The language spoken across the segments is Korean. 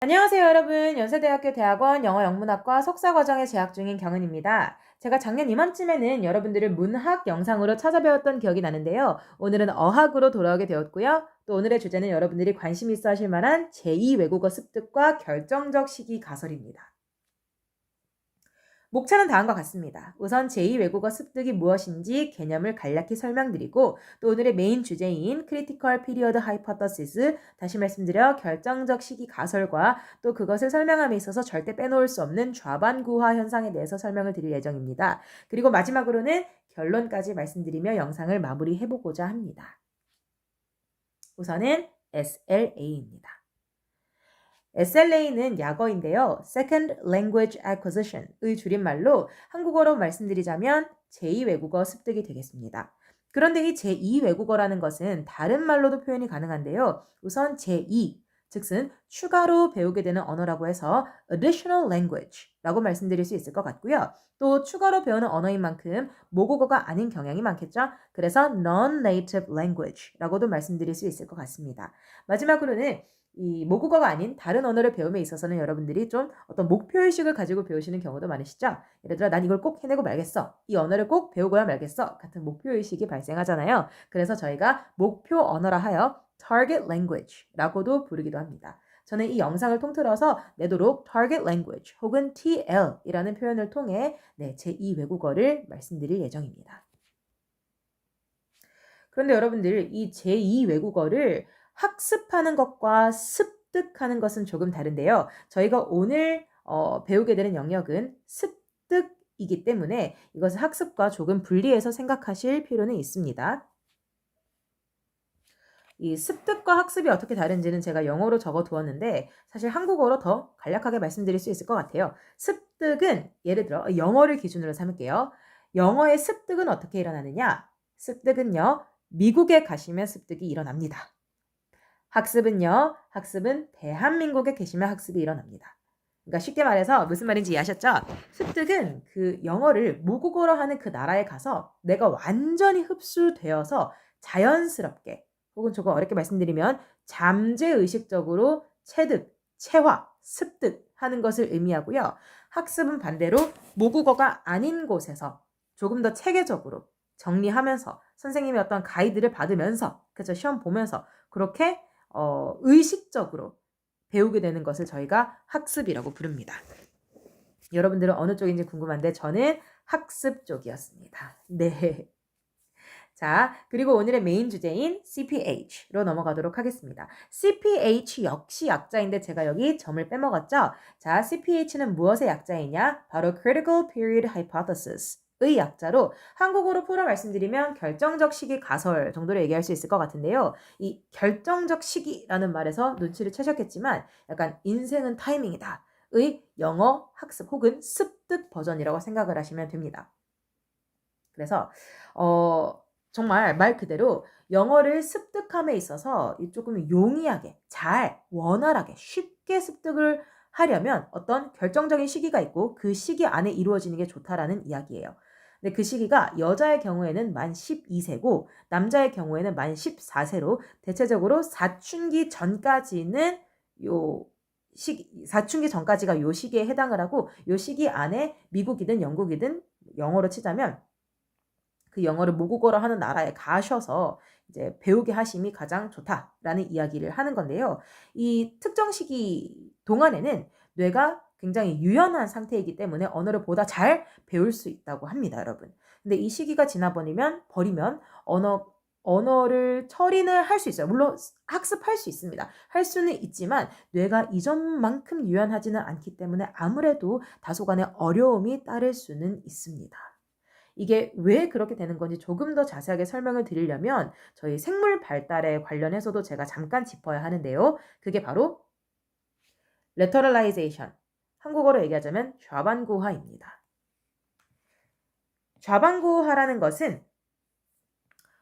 안녕하세요, 여러분. 연세대학교 대학원 영어영문학과 석사과정에 재학 중인 경은입니다. 제가 작년 이맘쯤에는 여러분들을 문학 영상으로 찾아뵈었던 기억이 나는데요. 오늘은 어학으로 돌아오게 되었고요. 또 오늘의 주제는 여러분들이 관심 있어 하실 만한 제2 외국어 습득과 결정적 시기 가설입니다. 목차는 다음과 같습니다. 우선 제2 외국어 습득이 무엇인지 개념을 간략히 설명드리고 또 오늘의 메인 주제인 Critical Period Hypothesis, 다시 말씀드려 결정적 시기 가설과 또 그것을 설명함에 있어서 절대 빼놓을 수 없는 좌반구화 현상에 대해서 설명을 드릴 예정입니다. 그리고 마지막으로는 결론까지 말씀드리며 영상을 마무리해보고자 합니다. 우선은 SLA입니다. SLA는 약어인데요. Second Language Acquisition의 줄임말로 한국어로 말씀드리자면 제2 외국어 습득이 되겠습니다. 그런데 이 제2 외국어라는 것은 다른 말로도 표현이 가능한데요. 우선 제2, 즉슨 추가로 배우게 되는 언어라고 해서 additional language라고 말씀드릴 수 있을 것 같고요. 또 추가로 배우는 언어인 만큼 모국어가 아닌 경향이 많겠죠. 그래서 non-native language라고도 말씀드릴 수 있을 것 같습니다. 마지막으로는 이 모국어가 아닌 다른 언어를 배움에 있어서는 여러분들이 좀 어떤 목표의식을 가지고 배우시는 경우도 많으시죠? 예를 들어 난 이걸 꼭 해내고 말겠어. 이 언어를 꼭 배우고야 말겠어. 같은 목표의식이 발생하잖아요. 그래서 저희가 목표 언어라 하여 target language라고도 부르기도 합니다. 저는 이 영상을 통틀어서 내도록 target language 혹은 TL이라는 표현을 통해 제2 외국어를 말씀드릴 예정입니다. 그런데 여러분들 이 제2 외국어를 학습하는 것과 습득하는 것은 조금 다른데요. 저희가 오늘 배우게 되는 영역은 습득이기 때문에 이것을 학습과 조금 분리해서 생각하실 필요는 있습니다. 이 습득과 학습이 어떻게 다른지는 제가 영어로 적어 두었는데 사실 한국어로 더 간략하게 말씀드릴 수 있을 것 같아요. 습득은 예를 들어 영어를 기준으로 삼을게요. 영어의 습득은 어떻게 일어나느냐? 습득은요. 미국에 가시면 습득이 일어납니다. 학습은 대한민국에 계시면 학습이 일어납니다. 그러니까 쉽게 말해서 무슨 말인지 이해하셨죠? 습득은 그 영어를 모국어로 하는 그 나라에 가서 내가 완전히 흡수되어서 자연스럽게 혹은 조금 어렵게 말씀드리면 잠재의식적으로 체득, 체화, 습득하는 것을 의미하고요. 학습은 반대로 모국어가 아닌 곳에서 조금 더 체계적으로 정리하면서 선생님의 어떤 가이드를 받으면서 그렇죠? 시험 보면서 그렇게 의식적으로 배우게 되는 것을 저희가 학습이라고 부릅니다. 여러분들은 어느 쪽인지 궁금한데 저는 학습 쪽이었습니다. 네. 자, 그리고 오늘의 메인 주제인 CPH로 넘어가도록 하겠습니다. CPH 역시 약자인데 제가 여기 점을 빼먹었죠? 자, CPH는 무엇의 약자이냐? 바로 Critical Period Hypothesis. 의 약자로 한국어로 풀어 말씀드리면 결정적 시기 가설 정도로 얘기할 수 있을 것 같은데요. 이 결정적 시기라는 말에서 눈치를 채셨겠지만 약간 인생은 타이밍이다. 의 영어 학습 혹은 습득 버전이라고 생각을 하시면 됩니다. 그래서 정말 말 그대로 영어를 습득함에 있어서 조금 용이하게 잘 원활하게 쉽게 습득을 하려면 어떤 결정적인 시기가 있고 그 시기 안에 이루어지는 게 좋다라는 이야기예요. 근데 그 시기가 여자의 경우에는 만 12세고 남자의 경우에는 만 14세로 대체적으로 사춘기 전까지는 사춘기 전까지가 요 시기에 해당을 하고 요 시기 안에 미국이든 영국이든 영어로 치자면 그 영어를 모국어로 하는 나라에 가셔서 이제 배우게 하심이 가장 좋다라는 이야기를 하는 건데요. 이 특정 시기 동안에는 뇌가 굉장히 유연한 상태이기 때문에 언어를 보다 잘 배울 수 있다고 합니다, 여러분. 근데 이 시기가 지나버리면 언어를 처리는 할 수 있어요. 물론 학습할 수 있습니다. 할 수는 있지만 뇌가 이전만큼 유연하지는 않기 때문에 아무래도 다소간의 어려움이 따를 수는 있습니다. 이게 왜 그렇게 되는 건지 조금 더 자세하게 설명을 드리려면 저희 생물 발달에 관련해서도 제가 잠깐 짚어야 하는데요. 그게 바로 lateralization, 한국어로 얘기하자면 좌반구화입니다. 좌반구화라는 것은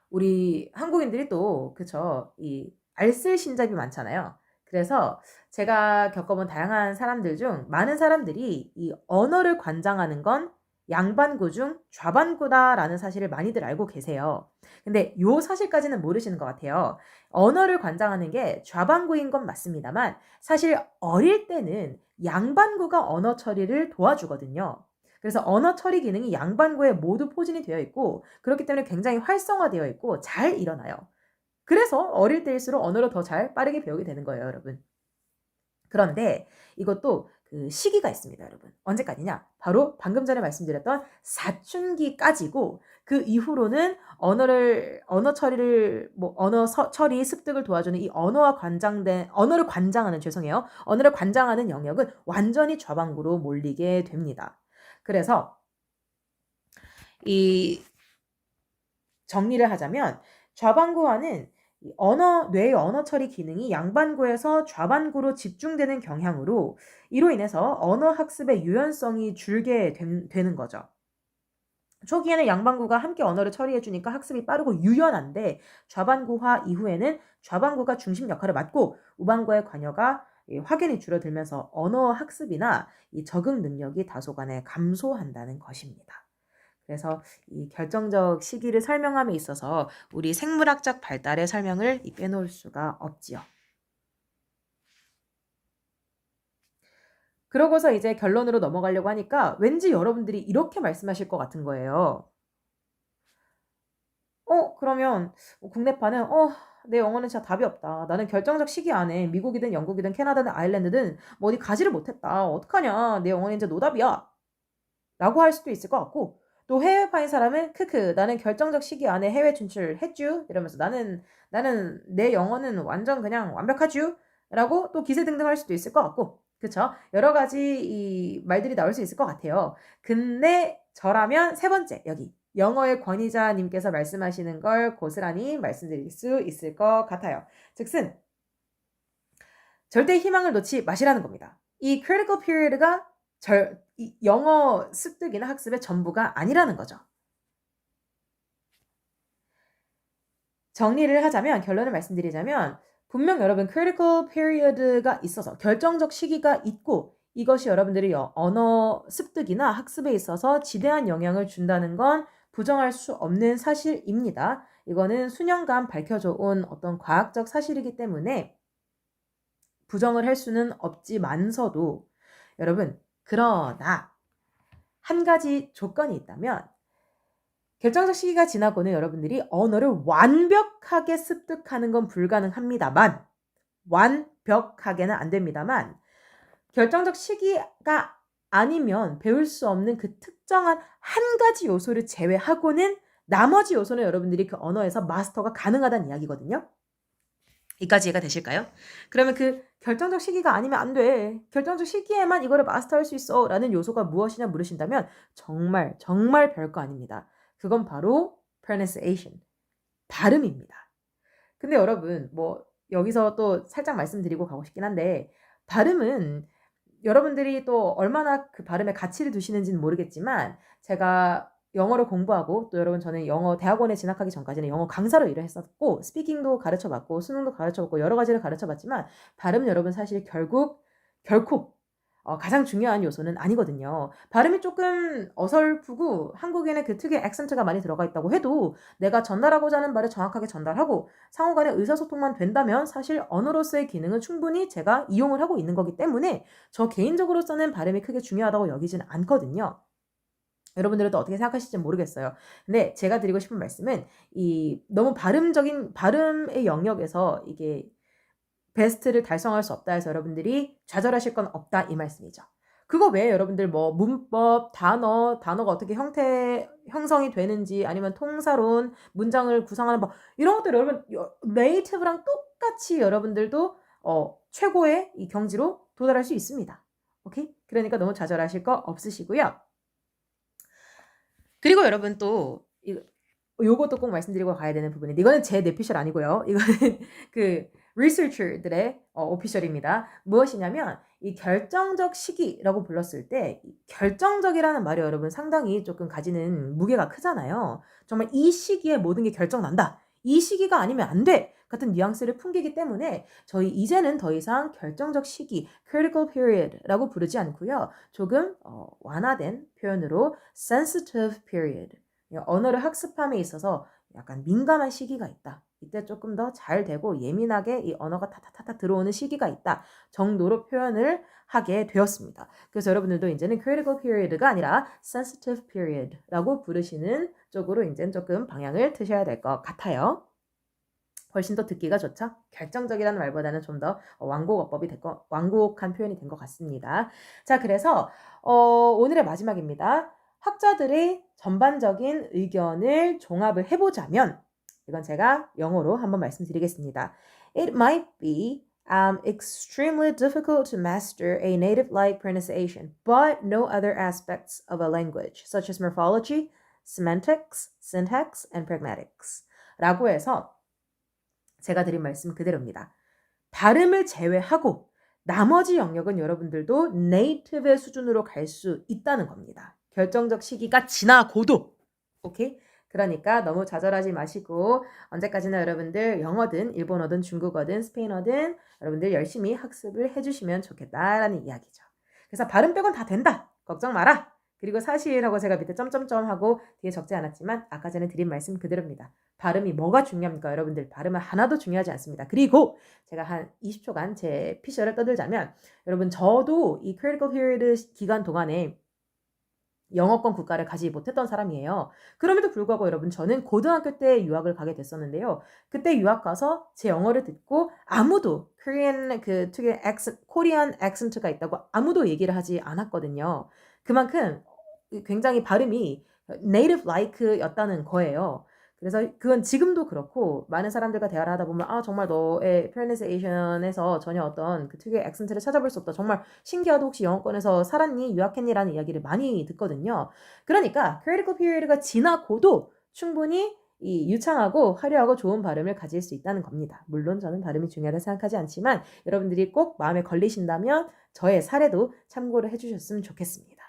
우리 한국인들이 또 그쵸, 이 알쓸신잡이 많잖아요. 그래서 제가 겪어본 다양한 사람들 중 많은 사람들이 이 언어를 관장하는 건 양반구 중 좌반구다라는 사실을 많이들 알고 계세요. 근데 요 사실까지는 모르시는 것 같아요. 언어를 관장하는 게 좌반구인 건 맞습니다만 사실 어릴 때는 양반구가 언어 처리를 도와주거든요. 그래서 언어 처리 기능이 양반구에 모두 포진이 되어 있고 그렇기 때문에 굉장히 활성화되어 있고 잘 일어나요. 그래서 어릴 때일수록 언어를 더 잘 빠르게 배우게 되는 거예요, 여러분. 그런데 이것도 그 시기가 있습니다, 여러분. 언제까지냐? 바로 방금 전에 말씀드렸던 사춘기까지고 그 이후로는 언어 처리를 처리 습득을 도와주는 이 언어를 관장하는 죄송해요. 언어를 관장하는 영역은 완전히 좌반구로 몰리게 됩니다. 그래서 이 정리를 하자면 좌반구와는 뇌의 언어 처리 기능이 양반구에서 좌반구로 집중되는 경향으로 이로 인해서 언어 학습의 유연성이 줄게 되는 거죠. 초기에는 양반구가 함께 언어를 처리해주니까 학습이 빠르고 유연한데 좌반구화 이후에는 좌반구가 중심 역할을 맡고 우반구의 관여가 확연히 줄어들면서 언어 학습이나 이 적응 능력이 다소간에 감소한다는 것입니다. 그래서 이 결정적 시기를 설명함에 있어서 우리 생물학적 발달의 설명을 빼놓을 수가 없지요. 그러고서 이제 결론으로 넘어가려고 하니까 왠지 여러분들이 이렇게 말씀하실 것 같은 거예요. 그러면 국내파는 내 영어는 진짜 답이 없다. 나는 결정적 시기 안에 미국이든 영국이든 캐나다든 아일랜드든 뭐 어디 가지를 못했다. 어떡하냐. 내 영어는 이제 노답이야. 라고 할 수도 있을 것 같고 또 해외파인 사람은 크크 나는 결정적 시기 안에 해외 진출했쥬 이러면서 나는 내 영어는 완전 그냥 완벽하쥬 라고 또 기세등등 할 수도 있을 것 같고 그쵸? 여러 가지 이 말들이 나올 수 있을 것 같아요. 근데 저라면 세 번째 여기 영어의 권위자님께서 말씀하시는 걸 고스란히 말씀드릴 수 있을 것 같아요. 즉슨 절대 희망을 놓지 마시라는 겁니다. 이 critical period가 영어 습득이나 학습의 전부가 아니라는 거죠. 정리를 하자면 결론을 말씀드리자면 분명 여러분 critical period가 있어서 결정적 시기가 있고 이것이 여러분들이 언어 습득이나 학습에 있어서 지대한 영향을 준다는 건 부정할 수 없는 사실입니다. 이거는 수년간 밝혀져 온 어떤 과학적 사실이기 때문에 부정을 할 수는 없지만서도 여러분 그러나 한 가지 조건이 있다면 결정적 시기가 지나고는 여러분들이 언어를 완벽하게 습득하는 건 불가능합니다만 완벽하게는 안 됩니다만 결정적 시기가 아니면 배울 수 없는 그 특정한 한 가지 요소를 제외하고는 나머지 요소는 여러분들이 그 언어에서 마스터가 가능하다는 이야기거든요. 이까지 이해가 되실까요? 그러면 그 결정적 시기가 아니면 안 돼. 결정적 시기에만 이거를 마스터할 수 있어. 라는 요소가 무엇이냐 물으신다면 정말 별거 아닙니다. 그건 바로 pronunciation. 발음입니다. 근데 여러분 여기서 또 살짝 말씀드리고 가고 싶긴 한데 발음은 여러분들이 또 얼마나 그 발음에 가치를 두시는지는 모르겠지만 제가 영어를 공부하고 또 여러분 저는 영어 대학원에 진학하기 전까지는 영어 강사로 일을 했었고 스피킹도 가르쳐봤고 수능도 가르쳐봤고 여러 가지를 가르쳐봤지만 발음은 여러분 사실 결코 가장 중요한 요소는 아니거든요. 발음이 조금 어설프고 한국인의 그 특유의 액센트가 많이 들어가 있다고 해도 내가 전달하고자 하는 말을 정확하게 전달하고 상호간의 의사소통만 된다면 사실 언어로서의 기능은 충분히 제가 이용을 하고 있는 거기 때문에 저 개인적으로서는 발음이 크게 중요하다고 여기지는 않거든요. 여러분들은 또 어떻게 생각하실지 모르겠어요. 근데 제가 드리고 싶은 말씀은 너무 발음의 영역에서 이게 베스트를 달성할 수 없다 해서 여러분들이 좌절하실 건 없다 이 말씀이죠. 그거 외에 여러분들 문법, 단어가 어떻게 형성이 되는지 아니면 통사론, 문장을 구성하는 법 이런 것들 여러분 네이티브랑 똑같이 여러분들도 최고의 이 경지로 도달할 수 있습니다. 오케이? 그러니까 너무 좌절하실 거 없으시고요. 그리고 여러분 또 요것도 꼭 말씀드리고 가야 되는 부분인데 이거는 제 내피셜 아니고요. 이거는 그 리서처들의 오피셜입니다. 무엇이냐면 이 결정적 시기라고 불렀을 때 결정적이라는 말이 여러분 상당히 조금 가지는 무게가 크잖아요. 정말 이 시기에 모든 게 결정난다. 이 시기가 아니면 안 돼. 같은 뉘앙스를 풍기기 때문에 저희 이제는 더 이상 결정적 시기, critical period라고 부르지 않고요. 조금 완화된 표현으로 sensitive period, 언어를 학습함에 있어서 약간 민감한 시기가 있다. 이때 조금 더 잘 되고 예민하게 이 언어가 타타타타 들어오는 시기가 있다 정도로 표현을 하게 되었습니다. 그래서 여러분들도 이제는 critical period가 아니라 sensitive period라고 부르시는 쪽으로 이제 조금 방향을 트셔야 될 것 같아요. 훨씬 더 듣기가 좋죠? 결정적이라는 말보다는 좀 더 완곡어법이 완곡한 표현이 된 것 같습니다. 자, 그래서 오늘의 마지막입니다. 학자들의 전반적인 의견을 종합을 해보자면 이건 제가 영어로 한번 말씀드리겠습니다. It might be extremely difficult to master a native-like pronunciation, but no other aspects of a language, such as morphology, semantics, syntax, and pragmatics 라고 해서 제가 드린 말씀 그대로입니다. 발음을 제외하고 나머지 영역은 여러분들도 네이티브의 수준으로 갈 수 있다는 겁니다. 결정적 시기가 지나고도. 오케이? 그러니까 너무 좌절하지 마시고 언제까지나 여러분들 영어든 일본어든 중국어든 스페인어든 여러분들 열심히 학습을 해주시면 좋겠다라는 이야기죠. 그래서 발음 빼곤 다 된다. 걱정 마라. 그리고 사실하고 제가 밑에 점점점 하고 뒤에 적지 않았지만 아까 전에 드린 말씀 그대로입니다. 발음이 뭐가 중요합니까? 여러분들 발음은 하나도 중요하지 않습니다. 그리고 제가 한 20초간 제 피셜을 떠들자면 여러분 저도 이 critical period 기간 동안에 영어권 국가를 가지 못했던 사람이에요. 그럼에도 불구하고 여러분 저는 고등학교 때 유학을 가게 됐었는데요. 그때 유학 가서 제 영어를 듣고 아무도 Korean 그 특유의 코리안 액센트가 있다고 아무도 얘기를 하지 않았거든요. 그만큼 굉장히 발음이 native like였다는 거예요. 그래서 그건 지금도 그렇고 많은 사람들과 대화를 하다 보면 정말 너의 pronunciation에서 전혀 어떤 그 특유의 액센트를 찾아볼 수 없다. 정말 신기하다. 혹시 영어권에서 살았니? 유학했니? 라는 이야기를 많이 듣거든요. 그러니까 critical period가 지나고도 충분히 이 유창하고 화려하고 좋은 발음을 가질 수 있다는 겁니다. 물론 저는 발음이 중요하다 생각하지 않지만 여러분들이 꼭 마음에 걸리신다면 저의 사례도 참고를 해주셨으면 좋겠습니다.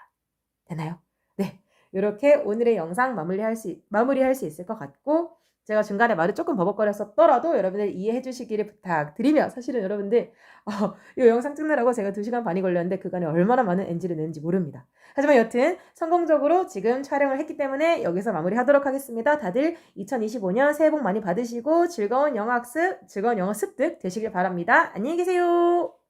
되나요? 네. 이렇게 오늘의 영상 마무리할 수 있을 것 같고 제가 중간에 말을 조금 버벅거렸었더라도 여러분들 이해해 주시기를 부탁드리며 사실은 여러분들 이 영상 찍느라고 제가 2시간 반이 걸렸는데 그간에 얼마나 많은 NG를 냈는지 모릅니다. 하지만 여튼 성공적으로 지금 촬영을 했기 때문에 여기서 마무리하도록 하겠습니다. 다들 2025년 새해 복 많이 받으시고 즐거운 영어 학습, 즐거운 영어 습득 되시길 바랍니다. 안녕히 계세요.